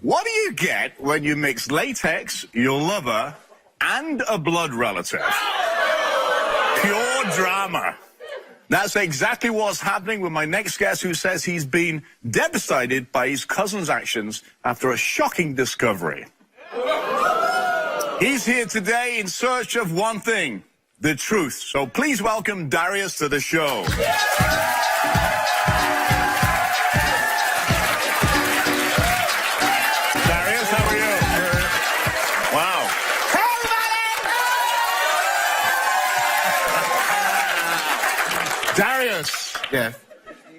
What do you get when you mix latex, your lover, and a blood relative? Pure drama. That's exactly what's happening with my next guest, who says he's been devastated by his cousin's actions after a shocking discovery. He's here today in search of one thing, the truth. So please welcome Darius to the show. Darius, how are you? Wow. Hey, everybody! Darius, Yeah.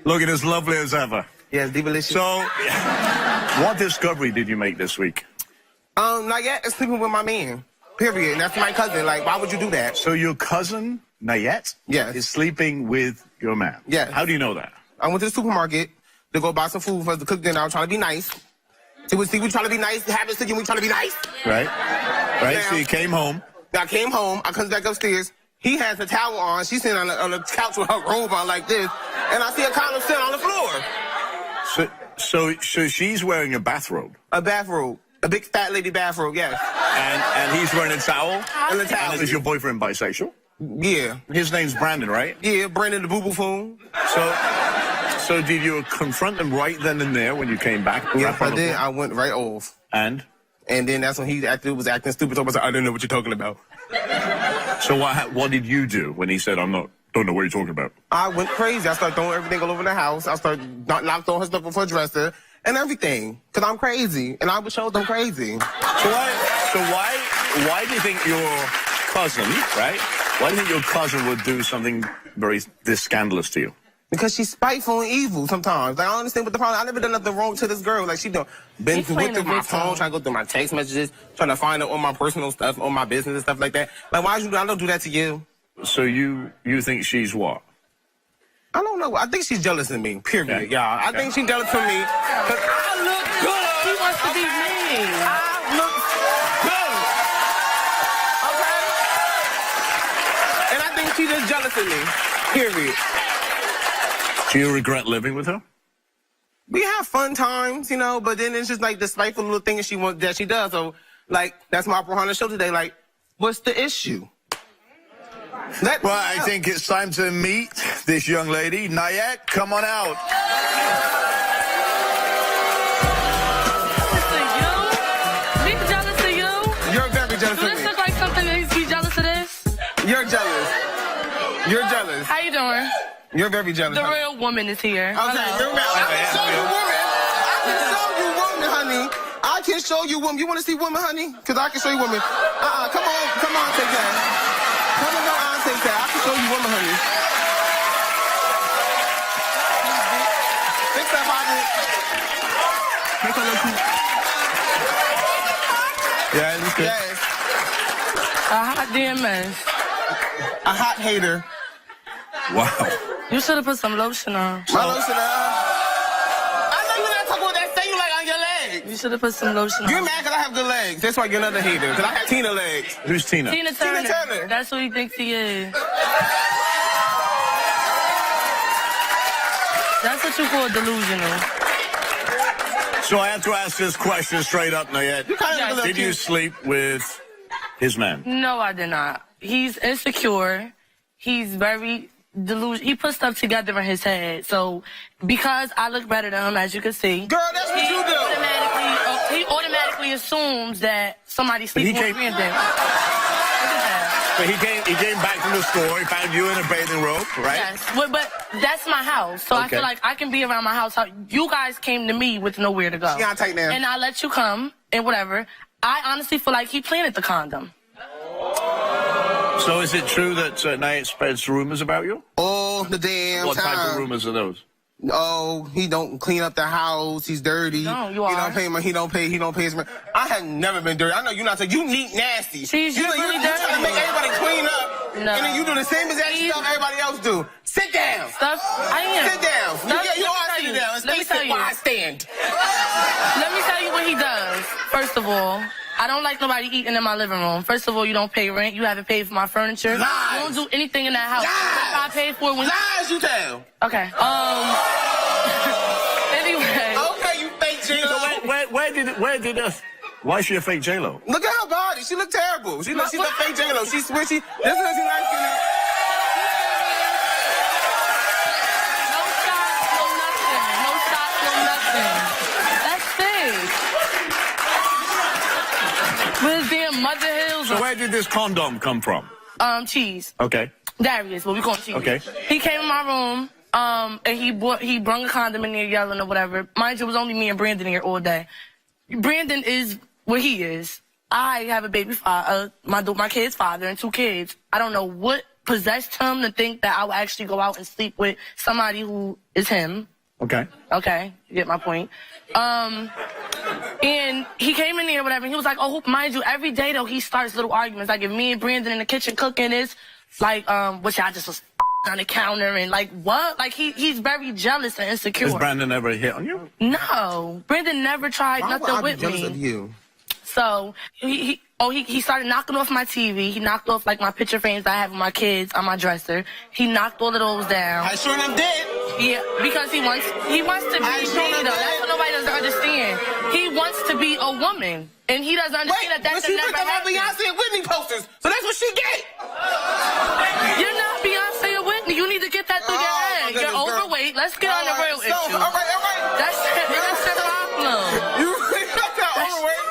looking as lovely as ever. Yes, delicious. So, what discovery did you make this week? Not yet. Sleeping with my man. Period. And that's my cousin. Like, why would you do that? So your cousin, Nayet, Yes. is sleeping with your man? Yes. How do you know that? I went to the supermarket to go buy some food for us to cook dinner. I was trying to be nice. See, we trying to be nice. Have this again. We trying to be nice. Right? Right, Yeah. so you came home. I came home. I come back upstairs. He has a towel on. She's sitting on the couch with her robe on like this. And I see a condom sitting on the floor. So she's wearing a bathrobe. A bathrobe. A big fat lady bathrobe, yes. And he's wearing a towel? And a towel. And is your boyfriend bisexual? Yeah. His name's Brandon, right? Yeah, Brandon the boo-boo phone. So did you confront him right then and there when you came back? Yes, I did. I went right off. And then that's when he was acting stupid. So I was like, I don't know what you're talking about. So what did you do when he said, don't know what you're talking about? I went crazy. I started throwing everything all over the house. I started knocked all her stuff off her dresser and everything. Because I'm crazy. And I would show them crazy. So why do you think your cousin, right? Why do you think your cousin would do something this scandalous to you? Because she's spiteful and evil sometimes. Like, I don't understand what the problem. I never done nothing wrong to this girl. Like, she done been went through my phone, trying to go through my text messages, trying to find out all my personal stuff, all my business and stuff like that. Like, why you? I don't do that to you. So you think she's what? I don't know. I think she's jealous of me. Period, y'all. I think she's jealous of me. Cause I look good. She wants to be me. I look good. Okay. And I think she's just jealous of me. Period. Do you regret living with her? We have fun times, you know, but then it's just like the spiteful little thing that she does. So, like, that's my on the show today. Like, what's the issue? Well, I think it's time to meet this young lady. Nayet, come on out. He's jealous of you? You're very jealous Do of this me. look like something that he's jealous of this? You're jealous. You're jealous. How you doing? You're very jealous. The real woman is here. Okay, you're mad. I can show you women. I can show you women, honey. I can show you women. You want to see women, honey? Because I can show you women. Come on, take that. Come on, take that. I can show you women, honey. Fix that body. Make her look cute. Yeah, it's good. Yes. A hot DMS. A hot hater. Wow. You should have put some lotion on. My lotion, I know you're not talking about that thing like on your legs. You should have put some lotion on. You're mad because I have good legs. That's why you're another hater. Because I have Tina legs. Who's Tina? Tina Turner. Tina Turner. That's who he thinks he is. That's what you call delusional. So I have to ask this question straight up, Nayet. You kind of look a little Did you cute. sleep with his man? No, I did not. He's insecure. He's very delusional. He put stuff together in his head. So, because I look better than him, as you can see, Girl, that's what you do. he automatically assumes that somebody's But he sleeping with came- Brandon. Look at that. But he came back from the store. He found you in a bathing robe, right? Yes, but that's my house. So I Okay. feel like I can be around my house. You guys came to me with nowhere to go. She got tight now. And I let you come and whatever. I honestly feel like he planted the condom. So is it true that Nayet spreads rumors about you? All the damn What time. type of rumors are those? Oh, he don't clean up the house. He's dirty. No, you He are. don't pay money. He don't pay his rent. I have never been dirty. I know you're not saying you neat nasty. She's you really you trying to make everybody clean up, No. and then you do the same exact stuff everybody else do. Sit down. Stuff. I am. Sit down. Stuff, You know I let sit me down. tell you. Let me tell you. Why I stand. Let me tell you what he does. First of all, I don't like nobody eating in my living room. First of all, you don't pay rent. You haven't paid for my furniture. Lies. You don't do anything in that house. Lies. I paid for it when. Lies you tell. Okay. Anyway. Okay, you fake J-Lo. So where Why is she a fake J-Lo? Look at her body. She look terrible. She's a fake J-Lo. She's squishy. This is what she likes to do. No shots, no nothing. No shots, no nothing. That's it. Where's damn Mother Hills? So where did this condom come from? Cheese. Okay. Darius, what we call him Cheese. Okay. He came in my room, and he brung a condom in there yelling or whatever. Mind you, it was only me and Brandon here all day. Brandon is what he is. I have a baby father, my kid's father, and 2 kids. I don't know what possessed him to think that I would actually go out and sleep with somebody who is him. Okay. Okay, you get my point. And he came in there, whatever, and he was like, oh, mind you, every day, though, he starts little arguments. Like, if me and Brandon in the kitchen cooking, it's like, which I just was on the counter, and like, what? Like, he's very jealous and insecure. Has Brandon ever hit on you? No, Brandon never tried nothing with jealous me. of you? So he started knocking off my TV. He knocked off like my picture frames that I have with my kids on my dresser. He knocked all of those down. I sure enough did. Yeah, because he wants to be me though. That's what nobody doesn't understand. He wants to be a woman, and he doesn't understand that she never looked at my happened. Beyonce and Whitney posters, so that's what she get. You're not Beyonce or Whitney. You need to get that through your head. goodness, You're overweight. Let's get on the real issue. All right. That's the problem. You got that overweight.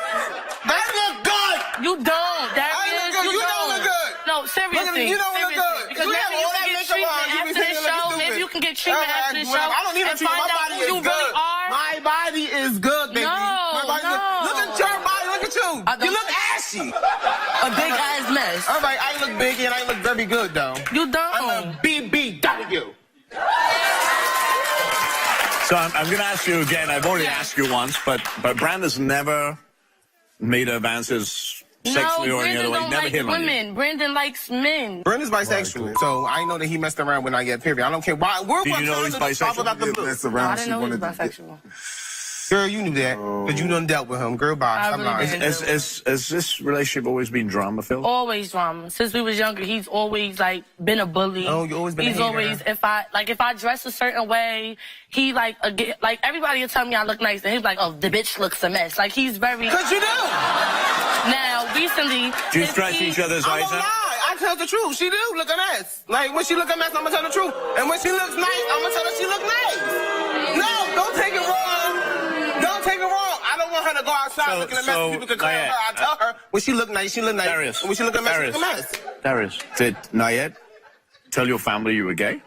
That look good. You don't. That I is, look good. You don't look good. No, seriously. You don't look good. Because You have maybe you all can that get makeup on. You be treatment after the sitting show. looking Maybe stupid. you can get treatment after the show. I don't need to and treat. find My out body who is you good. really are. My body is good, baby. No, My body is good. Look at your body. Look at you. You look ashy. A big ass mess. I'm like, I look big and I look very good, though. You don't. I'm a BBW. So I'm going to ask you again. I've already asked you once, but Brandon's never made advances sexually or any other way. Brandon don't Never like hit on you. women. Brandon likes men. Brandon's bisexual, so I know that he messed around when I get period. I don't care why. We're Did you know he's bisexual? About the blue. Mess I around. didn't She know he was wanted to get. bisexual. Girl, you knew that, because you done dealt with him. Girl, bye. I I'm really lying. didn't. Has this relationship always been drama-filled? Always drama. Since we was younger, he's always like been a bully. Oh, you always been a He's hater. always if I dress a certain way, he like everybody will tell me I look nice, and he's like, oh, the bitch looks a mess. Like he's very. Because you do. Now recently, Do you stretch each other's I eyes won't out? lie. I tell the truth. She do look a mess. Like, when she look a mess, I'm going to tell the truth. And when she looks nice, I'm going to tell her she look nice. No, don't take it wrong. Don't take it wrong. I don't want her to go outside looking a mess so people can call her. I tell her, when she look nice, she look nice. Darius. And when she look a mess, she look a mess. Darius, did Nayed tell your family you were gay?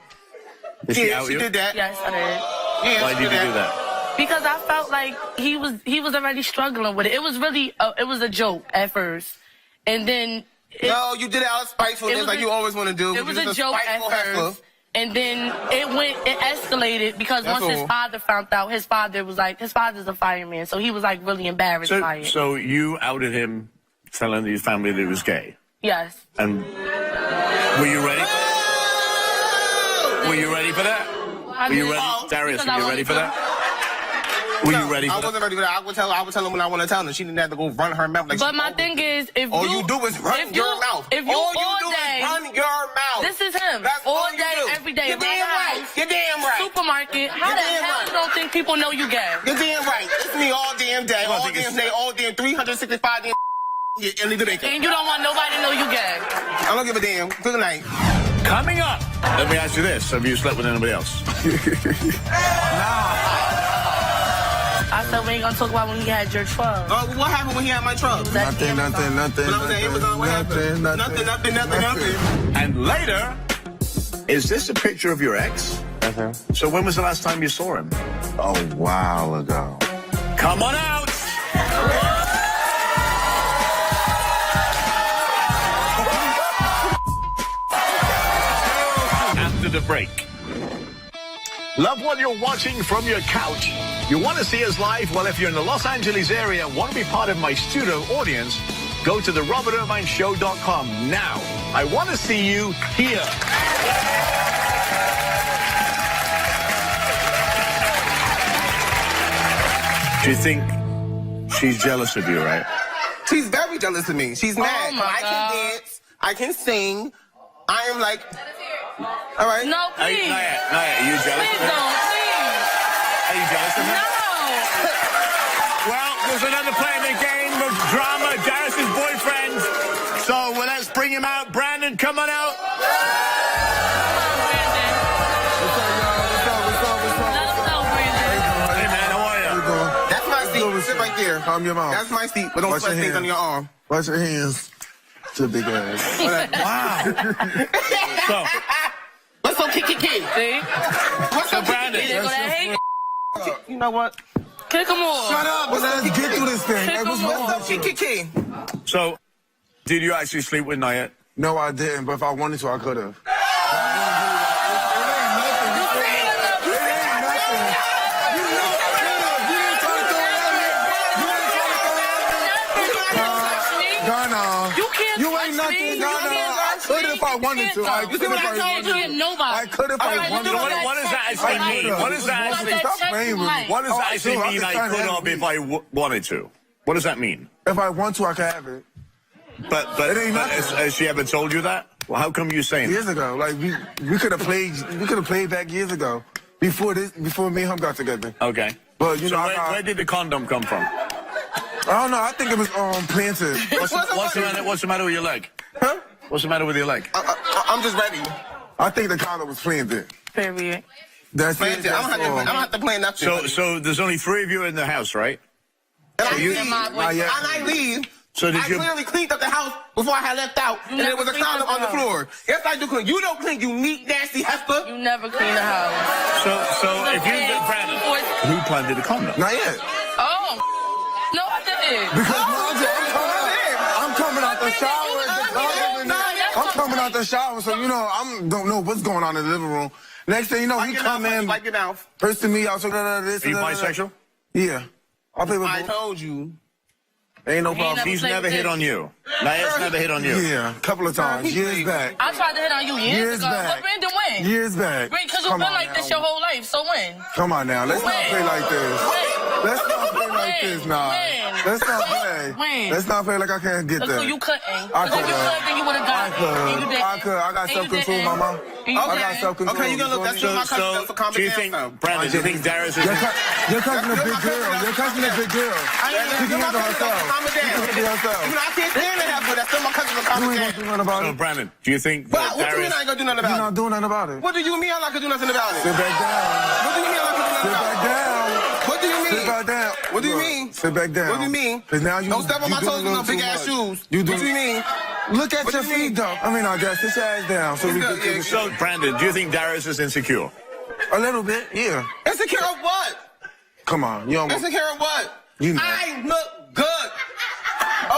Did she out she you? did that. yes, I did. Yeah, Why she did you do that? Because I felt like he was already struggling with it. It was really it was a joke at first, and then No, you did it out of spitefulness like you always want to do. It was You're a just joke at spiteful heifer. first, and then it escalated because That's once his all. father found out, his father's a fireman, so he was like really embarrassed by it. So you outed him, telling his family that he was gay, Yes. and were you ready? Were you ready for that? I Were you mean, ready, Darius? because Were you I ready for wasn't- that? Were you ready for I that? wasn't ready for that. I would tell her when I want to tell her. She didn't have to go run her mouth. Like But she my always thing do. is, if All you do is run your mouth. If you all you all do day, is run your mouth. this is him. That's all you day, do. every day. You're damn right. You're damn right. Supermarket. How You're the damn hell right. you don't think people know you gay? You're damn right. It's me all damn day, Well, I all think damn it's- day, all damn 365 damn in the makeup. And you don't want nobody to know you gay. I don't give a damn. Good night. Coming up, let me ask you this: have you slept with anybody else? I said we ain't gonna talk about when he had your 12. Oh, what happened when he had my truck? Nothing. When I was at Amazon, what happened? Nothing. And later, is this a picture of your ex? So when was the last time you saw him? A while ago. Come on out! After the break. Love what you're watching from your couch. You want to see us live? Well, if you're in the Los Angeles area and want to be part of my studio audience, go to therobertirvineshow.com now. I want to see you here. Do you think she's jealous of you, right? She's very jealous of me. She's mad. my I God. can dance. I can sing. I am like, all right. No, please. Naya, are you jealous Please of her? don't, please. Are you jealous of her? No. Well, the was another play in the game of drama. Darius's boyfriend. So well, let's bring him out. Brandon, come on out. Hey, man, how are you? That's my seat. Sit right there. Calm your mouth. That's my seat, but don't Wash sweat your things hands. on your arm. Wash your hands. To the big ass. Wow. So, Let's go kick. See? What's up, Brandon? There go that hate. You know what? Kick him off. Shut up. But let's get through this thing. Hey, what's wrong? What's up, kick? so, did you actually sleep with Nayet? No, I didn't, but if I wanted to, I could have. Ghana. You can't You touch ain't me. nothing, You Ghana. can't I touch could me. if I wanted to. I You could see if what I I told wanted you? to. You nobody. I could if I Alright, wanted you to. know What does that actually I mean? could've. What does that You actually got Stop that playing with me. check What does Oh, that actually sure, I mean? can I sign could have every if I wanted to. What does that mean? If I want to, I can have it. But It ain't nothing. has she ever told you that? Well, how come you saying that? Years ago, like we could have played back years ago. Before me and him got together. Okay. But you So know, where did the condom come from? I don't know. I think it was planted. What's the matter with your leg? Huh? What's the matter with your leg? I'm just ready. I think the condom was planted. Period. That's Plan it. it. I don't have to plan nothing. So there's only 3 of you in the house, right? And I you- leave. Not yet. And I leave. So did I you? clearly cleaned up the house before I had left out, and there never was a cleaned condom up on the the floor. Yes, I do clean. You don't clean, you neat, nasty heifer. You never clean the house. So if you did Brandon, who planted the condom? Not yet. Oh. No, I didn't. Because I'm coming out the shower. I'm coming out the shower, so you know I don't know what's going on in the living room. Next thing you know, he come in, Wipe your mouth. first to me, also this. Are you bisexual? Yeah. I play with I both. told you. Ain't no He ain't problem. never He's played never with hit this. on you. Nayet's never hit on you. Yeah, a couple of times. Years back. I tried to hit on you years ago. back. But Brandon, when? Years back. Because you've Come been on like now. this your whole life, so when? Come on now, let's not When? play like this. When? Let's not play like this, nah. When? Let's not play. When? Let's not play like I can't get Look, so that. you couldn't. I Because if you could. could, then you would have I got it. And you could. didn't. I could. I got And you self-control, didn't. mama. And you I got didn't. self-control. Okay, you gonna look, that's So, my cousin for calm do you down, think, fam. Brandon, do you think Darius is... Your cousin a big girl. Your cousin a big girl. I ain't She can handle herself. Calm it She can handle down. herself. Even though I can't stand that, but that's still my cousin for calm You it ain't gonna down. do nothing about So, it. Brandon, do you think But that what do you mean I ain't gonna do nothing You're about not it? doing nothing about it. What do you mean I'm not gonna do nothing about it? Sit back down. What do you mean I'm not gonna do Sit nothing back about it? down. What do you mean? Sit back down. What do you Look, mean? Sit back down. What do you mean? 'Cause now you Don't step on you my doing toes a with no little big too ass much. shoes. You What do you mean? Look at What your do you mean? feet, though. I mean, I guess sit your ass down. So we It's can good, So, Brandon, do you think Darius is insecure? a little bit, yeah. Insecure of what? Come on, you almost. Insecure of what? You know. I look good.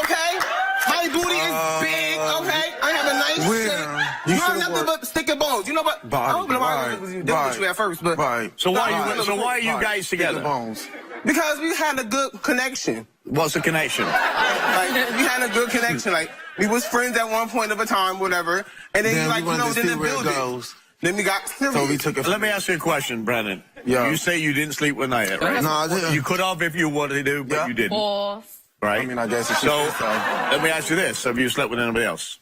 Okay? My booty is big, okay? I have a nice Where? shape. You You have should've nothing worked. but stick and bones. You know what? Body, I don't know why right, I was dealing with you at first, but right. So why Right. are you Right. guys Stick the together? bones. because we had a good connection. What's the connection? Like we had a good connection. Like we was friends at one point of a time, whatever. And then Then you like we you know, wanted to then see the where it building. goes. Then we got serious. So we took it. Let me ask you a question, Brandon. Yeah. You say you didn't sleep with Nayet, right? No, I didn't. You could have if you wanted to, but Yeah. you didn't, Boss. right? I mean, I guess it's So, just let me ask you this. Have you slept with anybody else?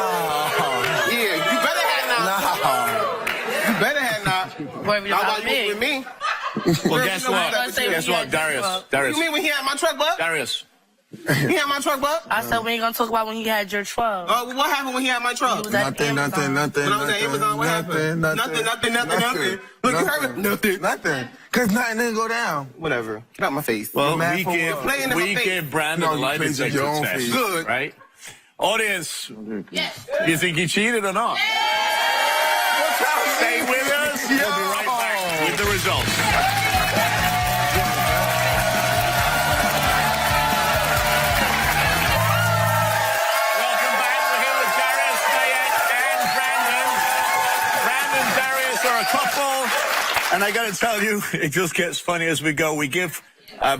Yeah, you better have not. You better have not. Worried Not about while you with me. me. Well, You guess know what? what? Guess what, Darius? Darius. You mean when he had my truck, bud? Darius. He had my truck, bud? I said we ain't gonna talk about when you had your 12. Well, what happened when he had my truck? He was at Nothing, Amazon. nothing. When I was at Amazon, what happened? Nothing. Look, you heard me? Nothing. Because nothing didn't go down. Whatever. Get out my face. Well, mad we for give, what? Playing in my we face. give Brandon No, a you lie played in detector your own test, face. Good. right? Audience, Yes. you think he cheated or not? Stay with us. We'll be right back with the results. Welcome back. We're here with Darius, Nayet, and Brandon. Brandon and Darius are a couple, and I got to tell you, it just gets funny as we go. We give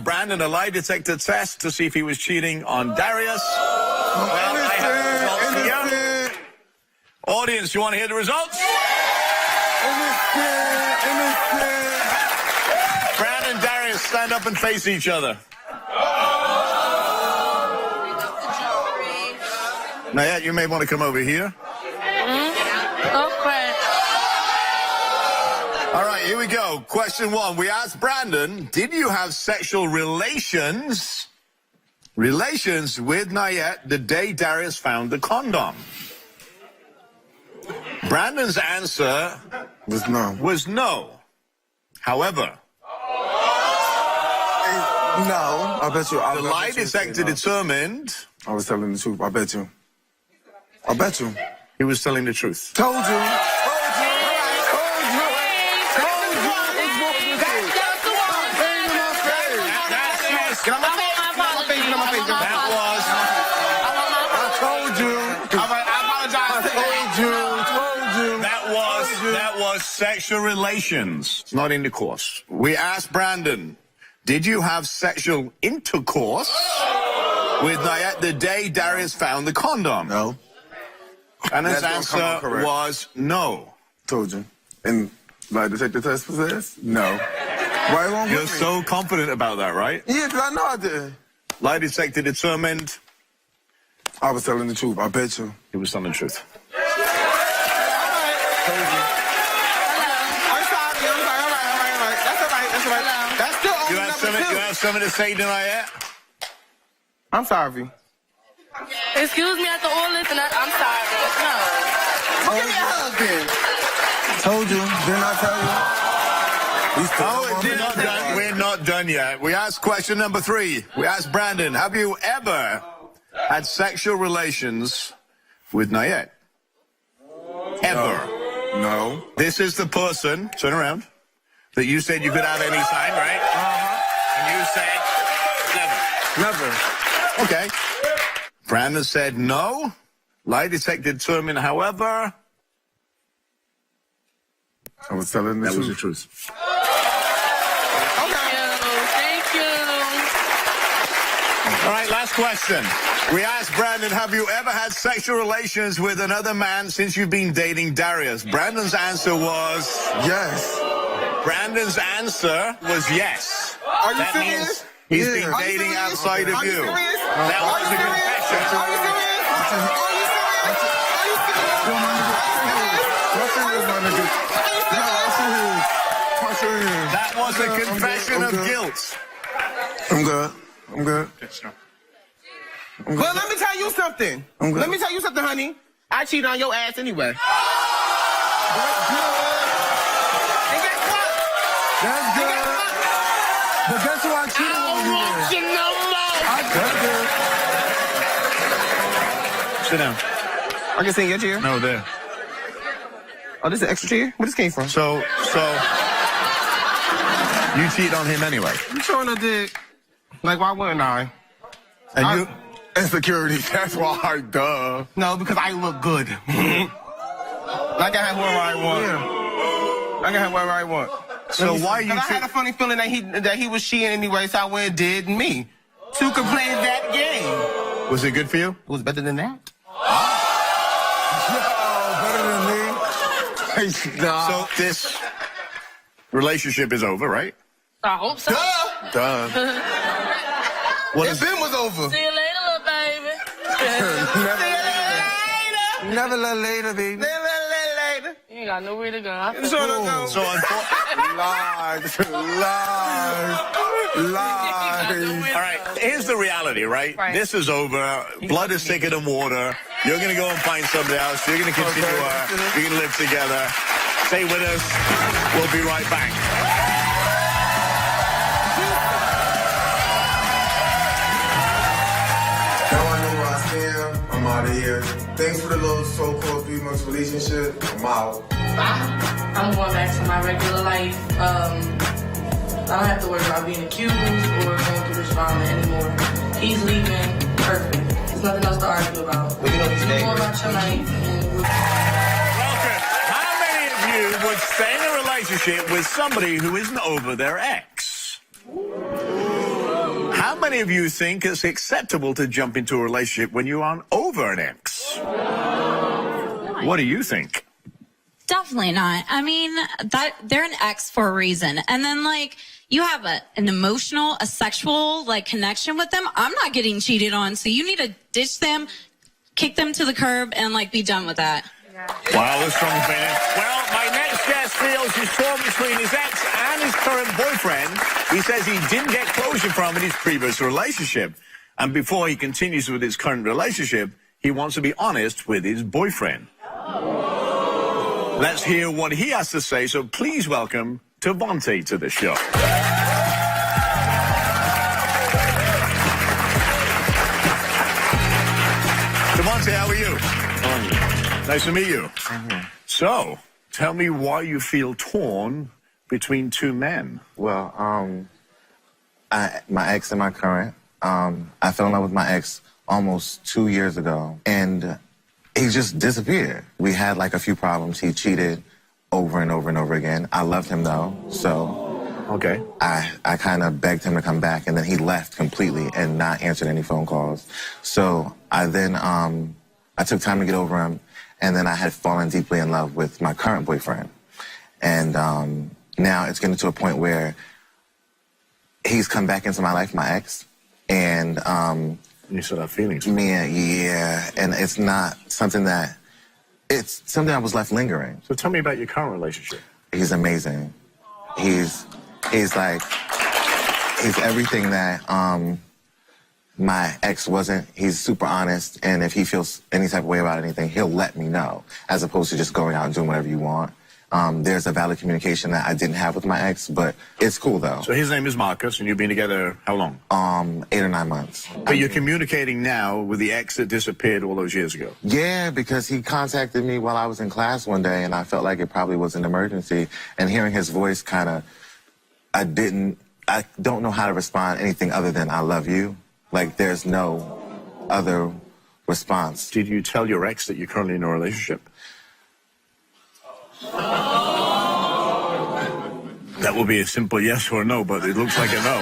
Brandon a lie detector test to see if he was cheating on Darius. Well, I have the results here. Innocent. Audience, you want to hear the results? Brandon and Darius, stand up and face each other. Nayet, you may want to come over here. Okay. All right, here we go. Question 1. We asked Brandon, did you have sexual relations with Nayet the day Darius found the condom? Brandon's answer Was no. was no. However, No, I bet you. the lie detector determined I was telling the truth. I bet you. I bet you. he was telling the truth. Told you. Get on my face. Get on my face. Get on my face. Get on my face. I told you. I apologize. That was sexual relations, not intercourse. We asked Brandon, did you have sexual intercourse with Nayet the day Darius found the condom? No. And his That's gonna come out answer correct. was no. Told you. And lie detector test possess? No. Right along You're with me. so confident about that, right? Yeah, 'cause I know I did. Lie detector determined I was telling the truth. I bet you. he was telling the truth. I'm sorry. All right. That's all right. That's still You only have number 2. something to say to Nayet? I'm sorry. Excuse me after all this, and I'm sorry. No. Well, give me a hug then. Told you. Didn't I tell you? We're not done yet. We asked question number 3. We asked Brandon, have you ever had sexual relations with Nayet? Ever. No. This is the person, turn around, that you said you could have any time, right? And you said never. Never. Okay. Brandon said no. Lie detector determined, however, I was telling the that was the truth. truth. Thank you. All right, last question. We asked Brandon, have you ever had sexual relations with another man since you've been dating Darius? Brandon's answer was Yes. yes. Are you That serious? means he's Yeah. been Are you dating serious? outside of Are you you. serious? That Are was you a serious? confession. Are you serious? Are you serious? That was a confession of I'm good. guilt. I'm good. I'm good. But let me tell you something. I'm good. Let me tell you something, honey. I cheated on your ass anyway. And guess what? That's And good. guess what? But guess who I cheated on you with? Sit down. I can sit in your chair. No, there. Oh, this is an extra chair? Where this came from? So you cheated on him anyway. You showing a dick. Like, why wouldn't I? And I- you Insecurity. That's why. Duh. No, because I look good. Like I have whoever I want. Like I have whoever I want. so why you Because I had a funny feeling that he was cheating anyway, so I went and did me. Two could play that game. was it good for you? It was better than that. Better than me. Nah. So this relationship is over, right? I hope so. Duh. What It is been was over. See you later, little baby. Never let later, baby. Later. You ain't got nowhere to go. I feel So go. so unfortunately? Lies. Lies. All right, here's the reality, right? Right. This is over. Blood is thicker than water. You're going to go and find somebody else. You're going to continue you're going to live together. Stay with us. We'll be right back. Now I know where I stand. I'm out of here. Thanks for the little so-called 3 months relationship. I'm out. I'm going back to my regular life. I don't have to worry about being accused or going through this drama anymore. He's leaving. Perfect. There's nothing else to argue about. Well, you know he's You go dangerous. about your life and Welcome. How many of you would stay in a relationship with somebody who isn't over their ex? How many of you think it's acceptable to jump into a relationship when you aren't over an ex? What do you think? Definitely not. I mean, that they're an ex for a reason. And then like you have an emotional, a sexual like connection with them. I'm not getting cheated on. So you need to ditch them, kick them to the curb and like be done with that. Wow, that's strong opinion. Well, my next guest feels he's torn between his ex and his current boyfriend. He says he didn't get closure from in his previous relationship. And before he continues with his current relationship, he wants to be honest with his boyfriend. Let's hear what he has to say. So please welcome Devontae to the show. Devontae, how are you? Nice to meet you. So, tell me why you feel torn between two men. Well, my ex and my current, I fell in love with my ex almost 2 years ago, and he just disappeared. We had like a few problems. He cheated over and over and over again. I loved him though, so Okay. I kind of begged him to come back, and then he left completely and not answered any phone calls. So I then, I took time to get over him, and then I had fallen deeply in love with my current boyfriend. And now it's getting to a point where he's come back into my life, my ex, and You still have feelings. yeah, and it's not something that, it's something I was left lingering. So tell me about your current relationship. He's amazing. He's everything that my ex wasn't. He's super honest, and if he feels any type of way about anything, he'll let me know, as opposed to just going out and doing whatever you want. There's a valid communication that I didn't have with my ex, but it's cool though. So his name is Marcus, and you've been together how long? 8 or 9 months. But you're communicating now with the ex that disappeared all those years ago. Yeah, because he contacted me while I was in class one day, and I felt like it probably was an emergency. And hearing his voice kind of, I don't know how to respond anything other than I love you. Like, there's no other response. Did you tell your ex that you're currently in a relationship? That will be a simple yes or no, but it looks like a no.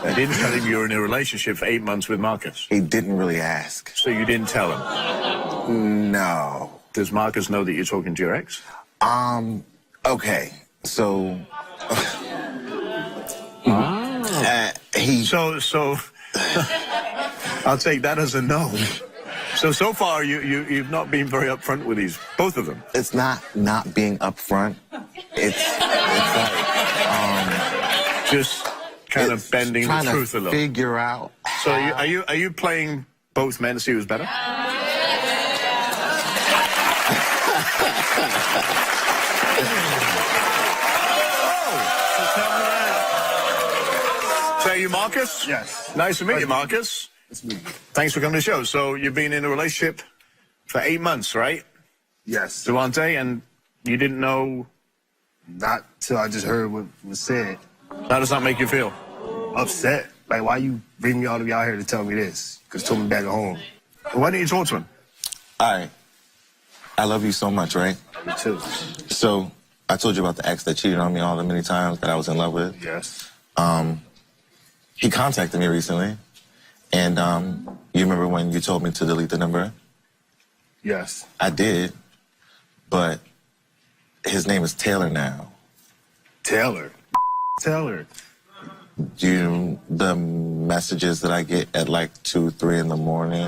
I didn't tell him you were in a relationship for 8 months with Marcus. He didn't really ask. So you didn't tell him. No. Does Marcus know that you're talking to your ex? Okay. So, So I'll take that as a no. So far you've not been very upfront with these, both of them. it's not being upfront. It's like, Just kind of it's bending the trying truth to a little. figure out. So are you playing both men to see who's better? So are you Marcus? Yes. Nice to meet you, Marcus. It's me. Thanks for coming to the show. So you've been in a relationship for 8 months, right? Yes. Devontae, and you didn't know. Not till I just heard what was said. How does that make you feel? Upset. Like, why you bring me all the way out here to tell me this? Because told me back at home. Why didn't you talk to him? All right. I love you so much, right? Me too. So I told you about the ex that cheated on me all the many times that I was in love with. Yes. He contacted me recently, and you remember when you told me to delete the number? Yes. I did, but his name is Taylor now. Taylor. Taylor. The messages that I get at like 2, 3 in the morning.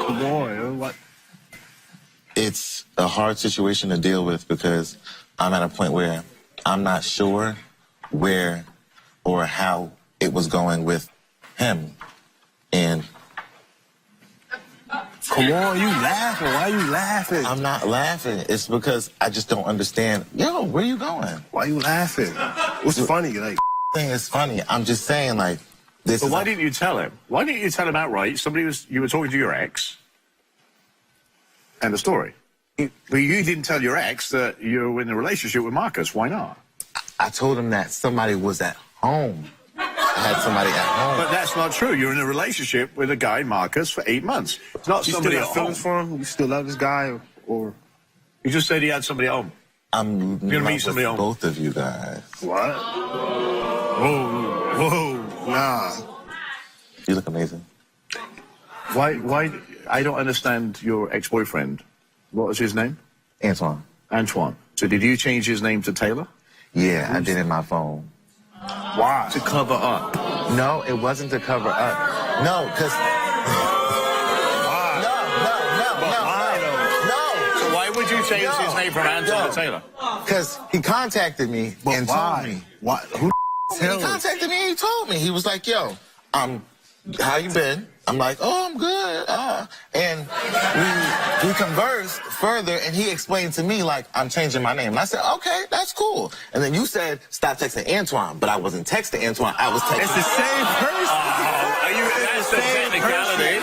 Come on. What? It's a hard situation to deal with because I'm at a point where I'm not sure where or how it was going with him. And Come on, you laughing. Why you laughing? I'm not laughing. It's because I just don't understand. Yo, where you going? Why you laughing? What's funny? Like, Thing is funny. I'm just saying, like, this But is why didn't you tell him? Why didn't you tell him outright? You were talking to your ex. End of story. But you didn't tell your ex that you were in a relationship with Marcus. Why not? I told him that somebody was at home. I had somebody at home. But that's not true. You're in a relationship with a guy, Marcus, for 8 months. It's not you somebody still at got home. feelings for him? You still love this guy? Or You just said he had somebody at home. I'm gonna in meet love somebody with else. both of you guys. what? Whoa. Nah. You look amazing. Why? I don't understand your ex-boyfriend. What was his name? Antoine. Antoine. So did you change his name to Taylor? Yeah, I did in my phone. Why? To cover up. No, it wasn't to cover up. No, because... Why? No. Why, though? No. So why would changed his name from Antoine to Taylor? Because he contacted me and told me. Why? Who He contacted me and he told me. He was like, yo, how you been? I'm like, oh, I'm good. And we conversed further, and he explained to me, like, I'm changing my name. And I said, okay, that's cool. And then you said, stop texting Antoine. But I wasn't texting Antoine. I was texting. It's the same person. Are you that's the technicality?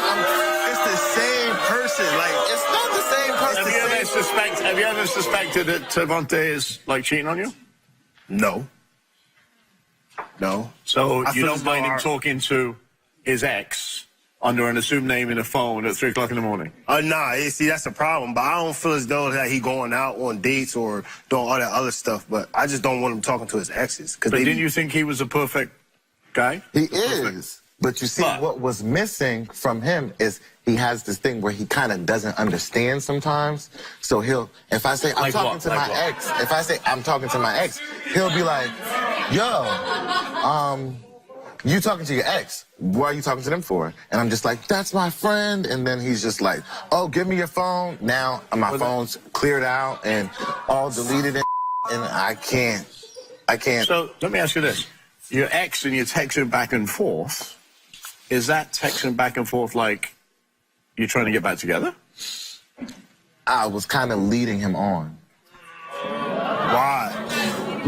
It's the same person. Like, It's not the same person. Have you ever suspected that Tavante is, like, cheating on you? no. So I you feel don't as though mind him our- talking to his ex under an assumed name in a phone at 3 o'clock in the morning? Nah, see, that's the problem. But I don't feel as though that he going out on dates or doing all that other stuff. But I just don't want him talking to his exes. But didn't you think he was a perfect guy? He is. But you see, But- what was missing from him is he has this thing where he kind of doesn't understand sometimes. So if I say, I'm Like talking what? to Like my what? ex, if I say, I'm talking to my ex, he'll be like, yo, you talking to your ex. What are you talking to them for? And I'm just like, that's my friend. And then he's just like, oh, give me your phone. Now my phone's cleared out and all deleted and I can't. So let me ask you this. Your ex and you're texting back and forth. Is that texting back and forth like you're trying to get back together? I was kind of leading him on. Why?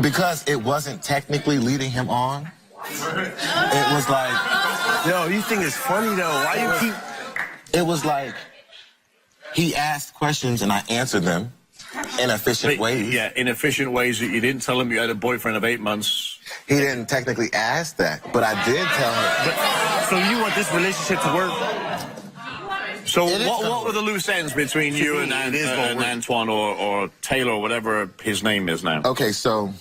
Because it wasn't technically leading him on. It was like, Yo, you think it's funny though? Why you keep? it was like he asked questions and I answered them in efficient ways. Yeah, in efficient ways that you didn't tell him you had a boyfriend of 8 months. He didn't technically ask that, but I did tell him. So you want this relationship to work? So It is what gonna were the loose ends between you and, It is gonna work. Antoine or Taylor or whatever his name is now? Okay, so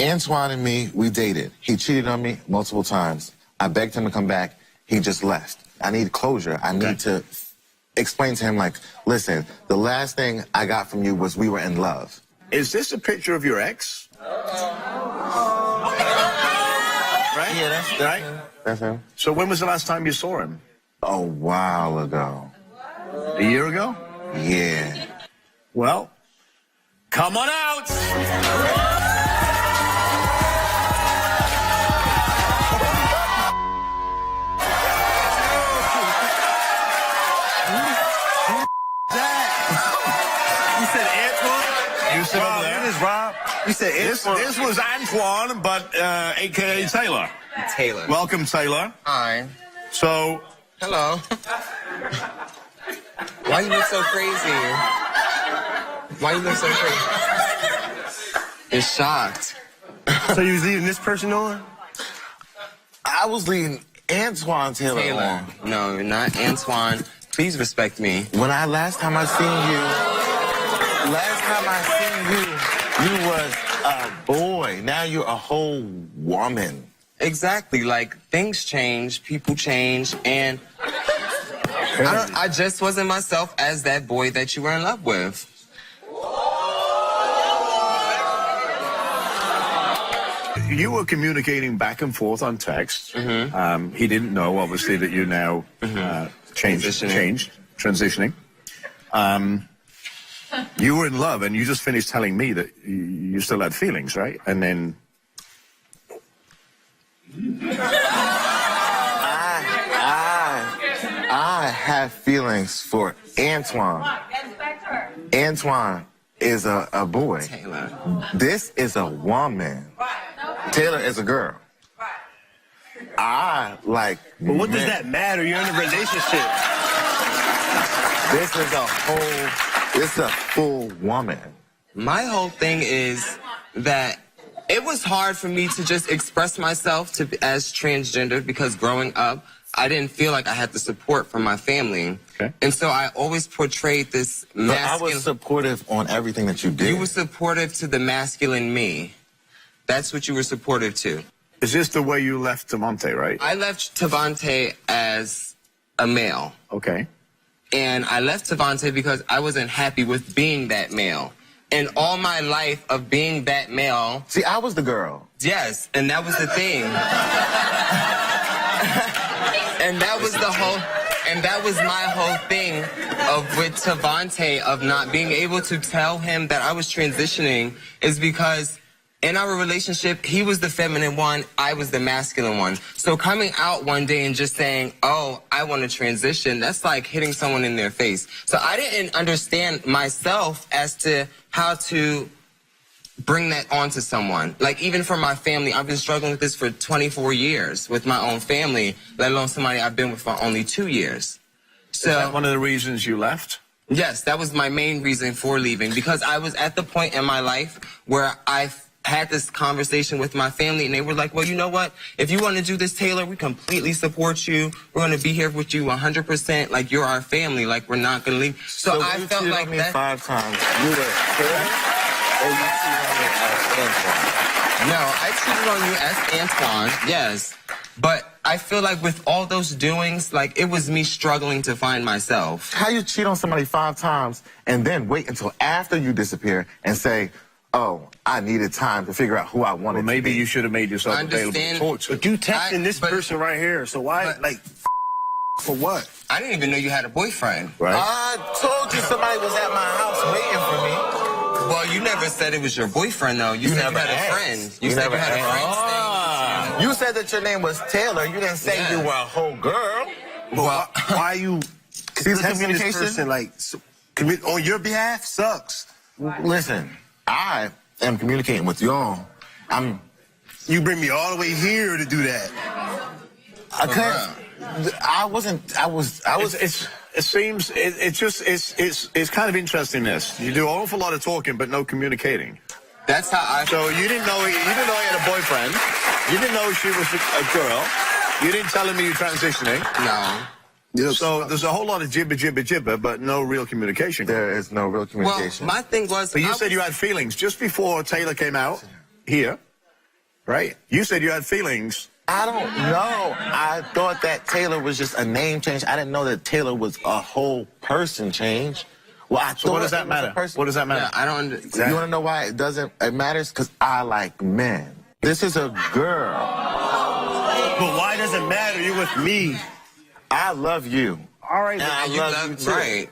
Antoine and me, we dated. He cheated on me multiple times. I begged him to come back. He just left. I need closure. I need to explain to him, like, listen, the last thing I got from you was we were in love. Is this a picture of your ex? Right? Yeah, that's right. That's him. So when was the last time you saw him? A while ago. A year ago? Yeah. Well, come on out! You said Antoine? You sit Rob, over there. it is Rob. You said Antoine. This was Antoine, but a.k.a. Taylor. Taylor. Welcome, Taylor. Hi. So, Hello. Why you look so crazy? Why you look so crazy? You're shocked. So you was leaving this person on? I was leading Antoine Taylor Taylor. on. No, you're not Antoine. Please respect me. When last time I seen you, you was a boy. Now you're a whole woman. Exactly. Like, things change, people change, and I just wasn't myself as that boy that you were in love with. you were communicating back and forth on text. Mm-hmm. He didn't know, obviously, that you now transitioning. You were in love, and you just finished telling me that you still had feelings, right? And then... I have feelings for Antoine. Antoine is a boy. Taylor. This is a woman. Taylor is a girl. I like. But what does that matter? You're in a relationship. This is a whole. This is a full woman. My whole thing is that it was hard for me to just express myself as transgender because growing up, I didn't feel like I had the support from my family. Okay. And so I always portrayed this But masculine... I was supportive on everything that you did. You were supportive to the masculine me. That's what you were supportive to. Is this the way you left Tavante, right? I left Tavante as a male. Okay. And I left Tavante because I wasn't happy with being that male. And all my life of being that male... See, I was the girl. Yes, and that was the thing. And that was the whole... And that was my whole thing with Tavante of not being able to tell him that I was transitioning is because in our relationship, he was the feminine one, I was the masculine one. So coming out one day and just saying, oh, I want to transition, that's like hitting someone in their face. So I didn't understand myself as to how to bring that on to someone. Like even for my family, I've been struggling with this for 24 years with my own family, let alone somebody I've been with for only 2 years. So Is that one of the reasons you left? yes, that was my main reason for leaving, because I was at the point in my life where I had this conversation with my family and they were like, well, you know what? If you want to do this, Taylor, we completely support you. We're going to be here with you 100%. Like, you're our family. Like, we're not going to leave. So I you felt cheated like on me that. 5 times. You were Taylor, or you cheated on me as Antoine? No, I cheated on you as Antoine, yes. But I feel like with all those doings, like, it was me struggling to find myself. How you cheat on somebody 5 times and then wait until after you disappear and say, oh, I needed time to figure out who I wanted Well, maybe to be. you should have made yourself available to Understand. talk to. But you texting this but- person right here, so why, but- like, for what? I didn't even know you had a boyfriend. Right? I told you somebody was at my house waiting for me. Well, you never said it was your boyfriend, though. You said never you had asked. a friend. You You said never you had a asked. friend staying with you. You said that your name was Taylor. You didn't say Yes. you were a whole girl. Well, Why are you See the texting this communication? person, like, on your behalf? Sucks. Listen, I am communicating with y'all. You bring me all the way here to do that. It's kind of interesting this. You do an awful lot of talking, but no communicating. that's how I So you didn't know he had a boyfriend. You didn't know she was a girl. You didn't tell him you were transitioning. No. So there's a whole lot of jibber, but no real communication. There is no real Well, communication. my thing was... But you said you had feelings just before Taylor came out here, right? You said you had feelings. I don't know. I thought that Taylor was just a name change. I didn't know that Taylor was a whole person change. Well, I So thought what does it that was a matter? person. What does that matter? Yeah, I don't... You want to know why it matters? Because I like men. This is a girl. But why does it matter? You're with me. I love you. All right, And I You love you too. right.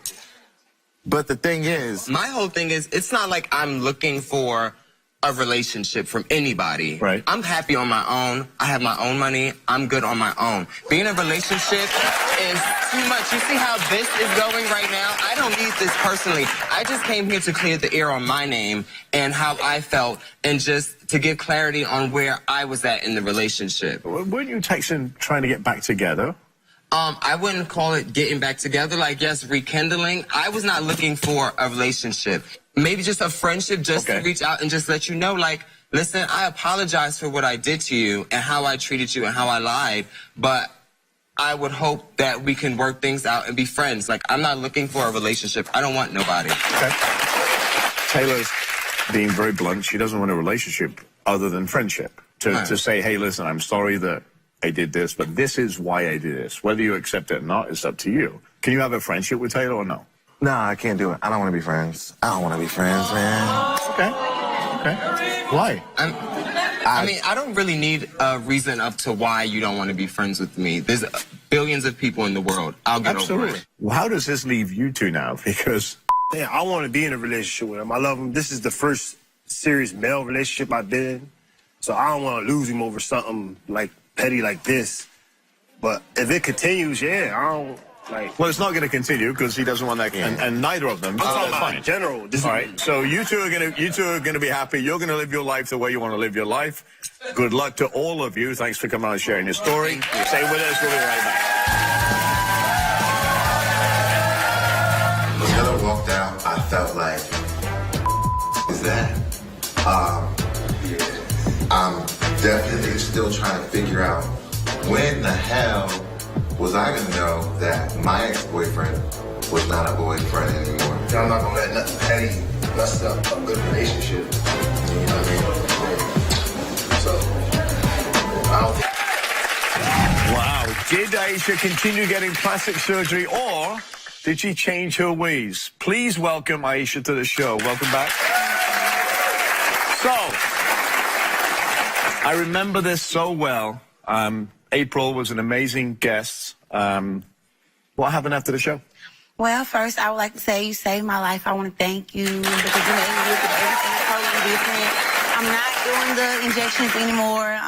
But the thing is, My whole thing is, it's not like I'm looking for a relationship from anybody. Right. I'm happy on my own. I have my own money. I'm good on my own. Being in a relationship is too much. You see how this is going right now? I don't need this personally. I just came here to clear the air on my name and how I felt and just to give clarity on where I was at in the relationship. Weren't you texting trying to get back together? I wouldn't call it getting back together, like, yes, rekindling. I was not looking for a relationship. Maybe just a friendship, just Okay. to reach out and just let you know, like, listen, I apologize for what I did to you and how I treated you and how I lied, but I would hope that we can work things out and be friends. Like, I'm not looking for a relationship. I don't want nobody. Okay. Taylor's being very blunt. She doesn't want a relationship other than friendship. To say, hey, listen, I'm sorry that I did this, but this is why I did this. Whether you accept it or not, it's up to you. Can you have a friendship with Taylor or no? nah, I can't do it. I don't want to be friends. I don't want to be friends, man. Okay. Why? I mean, I don't really need a reason up to why you don't want to be friends with me. There's billions of people in the world. I'll get over Absolutely. it. Well, how does this leave you two now? Because Yeah, I want to be in a relationship with him. I love him. This is the first serious male relationship I've been in. So I don't want to lose him over something like petty like this. But if it continues, yeah, I don't like. well, it's not going to continue because he doesn't want that, and neither of them. I'm so talking that's about fine. in general. This All right, so you two are gonna be happy. You're gonna live your life the way you want to live your life. Good luck to all of you. Thanks for coming on and sharing your story. Stay with us. We'll be right back. When Taylor walked out, I felt like, is that? I'm definitely still trying to figure out when the hell was I gonna know that my ex-boyfriend was not a boyfriend anymore. I'm not gonna let nothing petty mess up a good relationship. You know what I mean? So I don't think. Wow. Did Aisha continue getting plastic surgery, or did she change her ways? Please welcome Aisha to the show. Welcome back. So, I remember this so well. April was an amazing guest. What happened after the show? Well, first, I would like to say you saved my life. I want to thank you because you made me look at everything totally different. I'm not doing the injections anymore.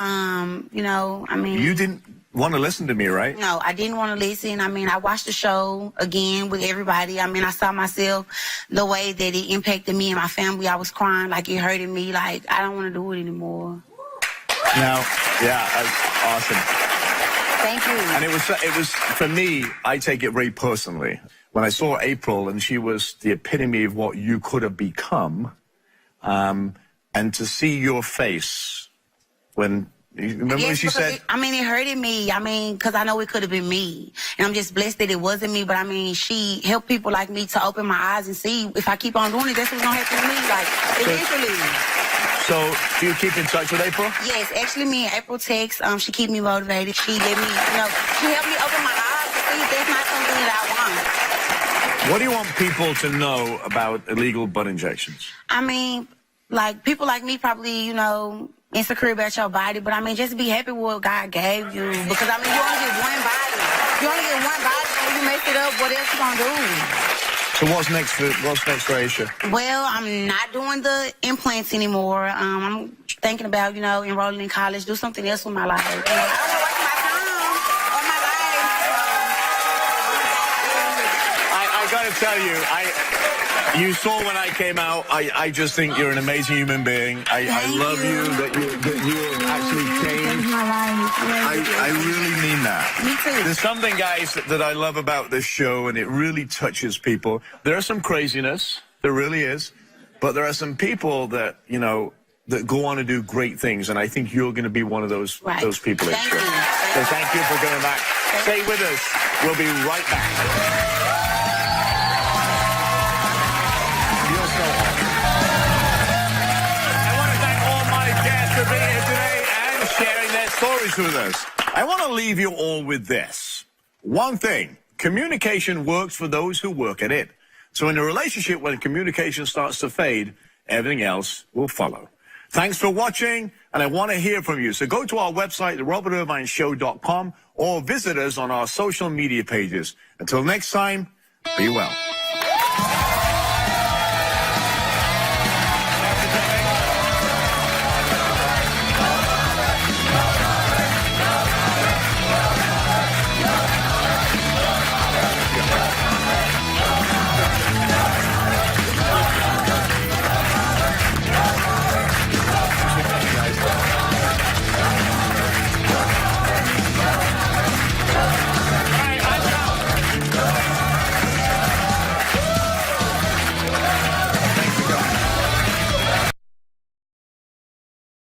You know, I mean... You didn't want to listen to me, right? No, I didn't want to listen. I mean, I watched the show again with everybody. I mean, I saw myself, the way that it impacted me and my family. I was crying, like it hurted me. Like, I don't want to do it anymore. Now, yeah, that's awesome. Thank you. And it was for me, I take it very personally. When I saw April and she was the epitome of what you could have become, and to see your face when, remember when she said... it hurted me. I mean, because I know it could have been me. And I'm just blessed that it wasn't me. But I mean, she helped people like me to open my eyes and see if I keep on doing it, that's what's going to happen to me. Like, eventually. So, do you keep in touch with April? Yes, actually, me and April text. She keep me motivated. She let me, she helped me open my eyes to see that's not something that I want. What do you want people to know about illegal butt injections? I mean, like, people like me probably, insecure about your body, but I mean, just be happy with what God gave you. Because, I mean, you only get one body. You only get one body, so you mess it up, what else you gonna do? So what's next for Aisha? Well, I'm not doing the implants anymore. I'm thinking about, enrolling in college, do something else with my life. I don't want to waste my time or my life. I gotta tell you, you saw when I came out, I just think you're an amazing human being. I love you, that you actually changed. I really mean that. Me too. There's something, guys, that I love about this show, and it really touches people. There is some craziness, there really is, but there are some people that, that go on to do great things, and I think you're going to be one of those people. Thank you. So thank you for coming back. Stay with us. We'll be right back. For being here today and sharing their stories with us. I want to leave you all with this. One thing, communication works for those who work at it. So in a relationship, when communication starts to fade, everything else will follow. Thanks for watching, and I want to hear from you. So go to our website, therobertirvineshow.com, or visit us on our social media pages. Until next time, be well.